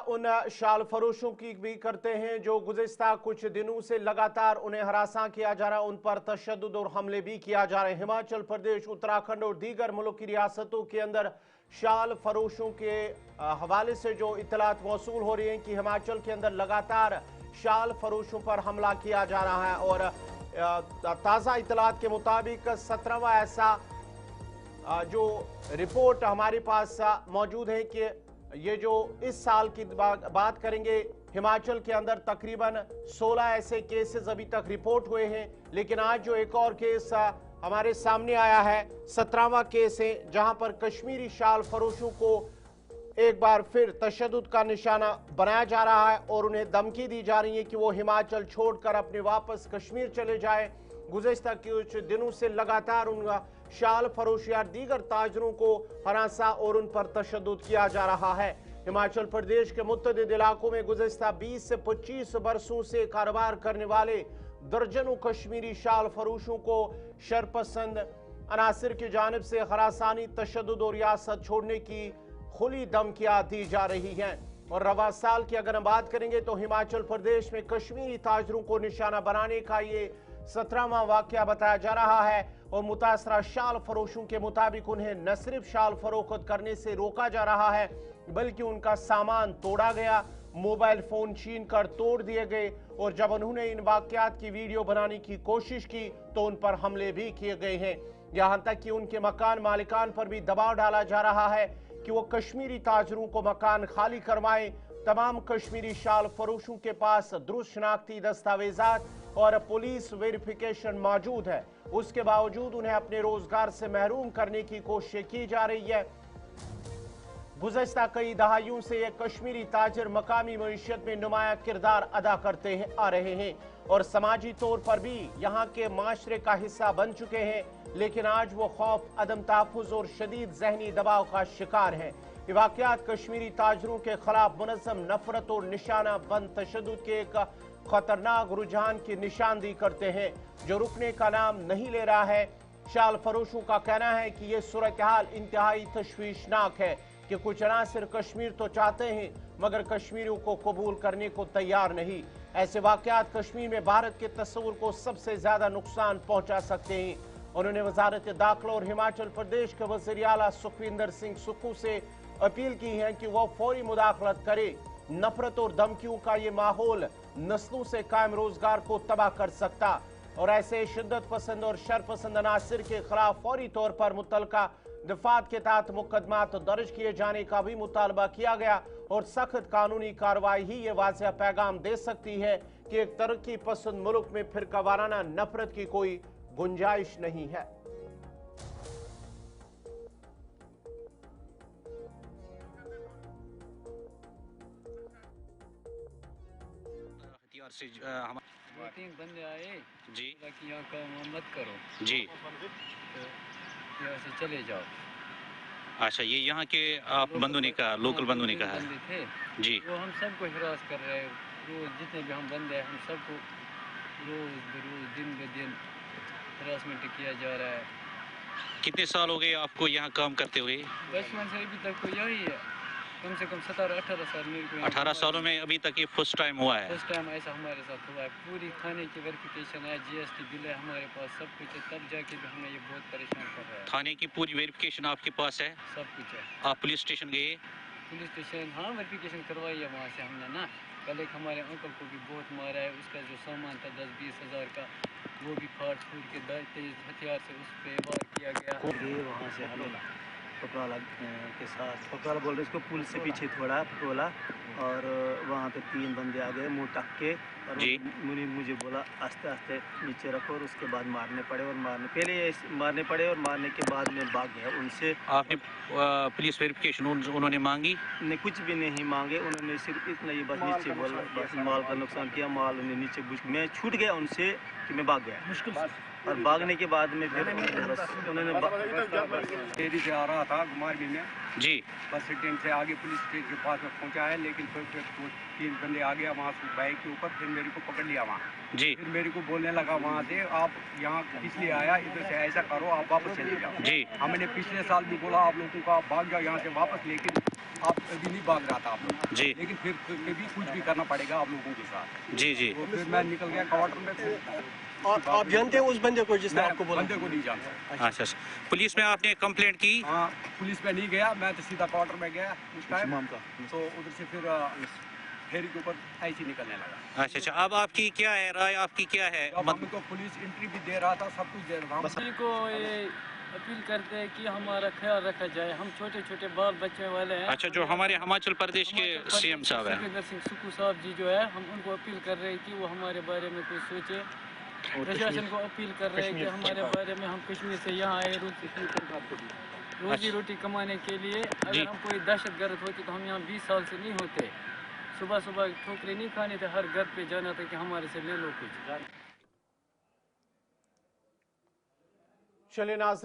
उन शाल फरोशों की भी करते हैं जो गुज़िस्ता कुछ दिनों से लगातार उन्हें हरासा किया जा रहा है, उन पर तशद्दुद और हमले भी किया जा रहे हैं। हिमाचल प्रदेश, उत्तराखंड और दीगर मुल्क की रियासतों के अंदर शाल फरोशों के हवाले से जो इत्तलात मौसूल हो रही हैं कि हिमाचल के अंदर लगातार शाल फरोशों पर हमला किया जा रहा है। और ताज़ा इत्तलात के मुताबिक 17वां ऐसा जो रिपोर्ट हमारे पास मौजूद है कि ये जो इस साल की बात करेंगे, हिमाचल के अंदर तकरीबन 16 ऐसे केसेस अभी तक रिपोर्ट हुए हैं। लेकिन आज जो एक और केस हमारे सामने आया है, 17वां केस है, जहां पर कश्मीरी शाल फरोशों को एक बार फिर तशद्दुद का निशाना बनाया जा रहा है और उन्हें धमकी दी जा रही है कि वो हिमाचल छोड़कर अपने वापस कश्मीर चले जाए। गुज़िस्ता कुछ दिनों से लगातार उनका शाल फरोश या दीगर ताजरों को हरासा और उन पर तशद्दुद किया जा रहा है। हिमाचल प्रदेश के मुत्तअद्दिद इलाकों में गुज़िस्ता 20 से 25 बरसों से कारोबार करने वाले दर्जनों कश्मीरी शाल फरोशों को शरपसंद अनासिर की जानिब से हरासानी, तशद्दुद और रियासत छोड़ने की खुली धमकियां दी जा रही हैं। और रवा साल की अगर हम बात करेंगे तो हिमाचल प्रदेश में कश्मीरी ताजरों को निशाना बनाने का ये 17वां वाकया बताया जा रहा है। और मुतासरा शाल फरोशों के मुताबिक उन्हें न सिर्फ शाल फरोख्त करने से रोका जा रहा है, बल्कि उनका सामान तोड़ा गया, मोबाइल फोन छीन कर तोड़ दिए गए। और जब उन्होंने इन वाकयात की वीडियो बनाने की कोशिश की तो उन पर हमले भी किए गए हैं। यहां तक कि उनके मकान मालिकान पर भी दबाव डाला जा रहा है कि वो कश्मीरी ताजरों को मकान खाली करवाएं। तमाम कश्मीरी शाल फरोशों के पास दुरुस्त शनाख्ती दस्तावेजात और पुलिस वेरिफिकेशन मौजूद है, उसके बावजूद उन्हें अपने रोजगार से महरूम करने की कोशिश की जा रही है। गुज़श्ता कई दहाइयों से ये कश्मीरी ताजर मकामी मईशत में नुमाया किरदार अदा करते आ रहे हैं और समाजी तौर पर भी यहाँ के माशरे का हिस्सा बन चुके हैं। लेकिन आज वो खौफ, अदम तहफ़्फ़ुज़ और शदीद ज़हनी दबाव का शिकार हैं। ये वाक़यात कश्मीरी ताजरों के खिलाफ मुनज़्ज़म नफरत और निशाना बंद तशद्दुद के एक खतरनाक रुझान की निशानदी करते हैं जो रुकने का नाम नहीं ले रहा है। शाल फरोशों का कहना है कि ये सूरत हाल इंतहाई तशवीशनाक है कि कुछ अनासिर कश्मीर तो चाहते हैं मगर कश्मीरियों को कबूल करने को तैयार नहीं। ऐसे वाक़यात कश्मीर में भारत के तस्वुर को सबसे ज्यादा नुकसान पहुंचा सकते हैं। उन्होंने वजारत दाखिला और हिमाचल प्रदेश के वज़ीर आला सुखविंदर सिंह सुक्खू से अपील की है कि वह फौरी मुदाखलत करे। नफरत और धमकियों का ये माहौल नस्लों से कायम रोजगार को तबाह कर सकता और ऐसे शिद्दत पसंद और शरपसंद अनासिर के खिलाफ फौरी तौर पर मुतलका दफात के तहत मुकदमात दर्ज किए जाने का भी मुतालबा किया गया। और सख्त कानूनी कार्रवाई ही ये वाज़ेह पैगाम दे सकती है कि एक तरक्की पसंद मुल्क में फिरका वाराना नफरत की कोई गुंजाइश नहीं है। से दो तीन बंदे आए जी कि यहाँ काम मत करो जी, तो यहाँ से चले जाओ। अच्छा, ये यहाँ के आप बंदों ने कहा, लोकल बंदों ने कहा बंदे थे जी। वो हम सबको हिरास कर रहे हैं, रोज जितने भी हम बंदे हैं हम सबको रोज बरोज दिन ब दिन हिरासमेंट किया जा रहा है। कितने साल हो गए आपको यहाँ काम करते हुए? बचपन से अभी तक तो यही है, कम से कम 17-18 साल मेरे को। 18 सालों में अभी तक ये फर्स्ट टाइम हुआ है? फर्स्ट टाइम ऐसा हमारे साथ हुआ है। पूरी थाने की वेरिफिकेशन है, GST बिल है हमारे पास, सब कुछ है, तब जाके भी हमें ये बहुत परेशान कर रहा है। थाने की पूरी वेरिफिकेशन आपके पास है? सब कुछ है। आप पुलिस स्टेशन गए? पुलिस स्टेशन हाँ वेरिफिकेशन करवाई है वहाँ से हमने ना। कल एक हमारे अंकल को भी बहुत मारा है, उसका जो सामान था 10-20 हज़ार का वो भी फाड़ फूट के तेज हथियार से उस पर वार किया गया। वहाँ से हमें पकवाला के साथ पकवाला बोल रहे इसको पुल से पीछे थोड़ा बोला और वहाँ पे 3 बंदे आ गए मुँह टक के और मुझे बोला आस्ते आस्ते नीचे रखो और उसके बाद मारने पड़े और पहले मारने पड़े और मारने के बाद में भाग गया उनसे। आपने पुलिस वेरिफिकेशन उन्होंने मांगी? नहीं, कुछ भी नहीं मांगे उन्होंने, सिर्फ इतना ही बस नीचे बोला, बस माल का नुकसान किया, माल उन्हें नीचे मैं छूट गया उनसे कि मैं भाग गया मुश्किल और भागने के बाद में फिर बस उन्होंने तेजी से आ रहा था घुमारवी में जी, बस स्टैंड से आगे पुलिस स्टेशन के पास में पहुंचा है, लेकिन फिर 3 बंदे आ गया वहाँ से बाइक के ऊपर, फिर मेरे को पकड़ लिया वहाँ जी, फिर मेरे को बोलने लगा वहाँ से आप यहाँ इसलिए आया, इधर से ऐसा करो आप वापस चले जाओ जी। हमने पिछले साल भी बोला आप लोगों को आप भाग जाओ यहाँ से वापस, लेकिन आप अभी नहीं भाग रहा था आप लोग, जी लेकिन फिर कभी कुछ भी करना पड़ेगा आप लोगों के साथ। जी जी। तो फिर मैं निकल गया क्वार्टर में, फिर और आप जानते हैं उस बंदे को जिसने मैं आपको बोला? बंदे को नहीं जानता। अच्छा, पुलिस में आपने कंप्लेंट की? हाँ, पुलिस में नहीं गया, मैं तो सीधा क्वार्टर में गया उस टाइम, तो उधर से फिर फेरी के ऊपर ऐसे ही निकलने लगा। अच्छा, अब आपकी क्या है राय, आपकी क्या है? अब हमें तो पुलिस एंट्री भी दे रहा था, सब कुछ दे रहा था। किसी को ये अपील करते हैं कि हमारा ख्याल रखा जाए, हम छोटे छोटे बाल बच्चे वाले हैं। अच्छा, जो हमारे हिमाचल प्रदेश के सीएम साहब हैं, सुखविंदर सिंह सुक्खू साहब जी जो है, हम उनको अपील कर रहे हैं कि वो हमारे बारे में कुछ सोचे। प्रशासन को अपील कर रहे हैं कि हमारे बारे में, हम कश्मीर से यहाँ आए रोजी रोटी कमाने के लिए। अगर हम कोई दहशतगर्द होते तो हम यहाँ 20 साल से नहीं होते। सुबह सुबह ठोकरे नहीं खाने थे, हर घर पे जाना था कि हमारे से ले लो कुछ। चलिए नाज़रीन।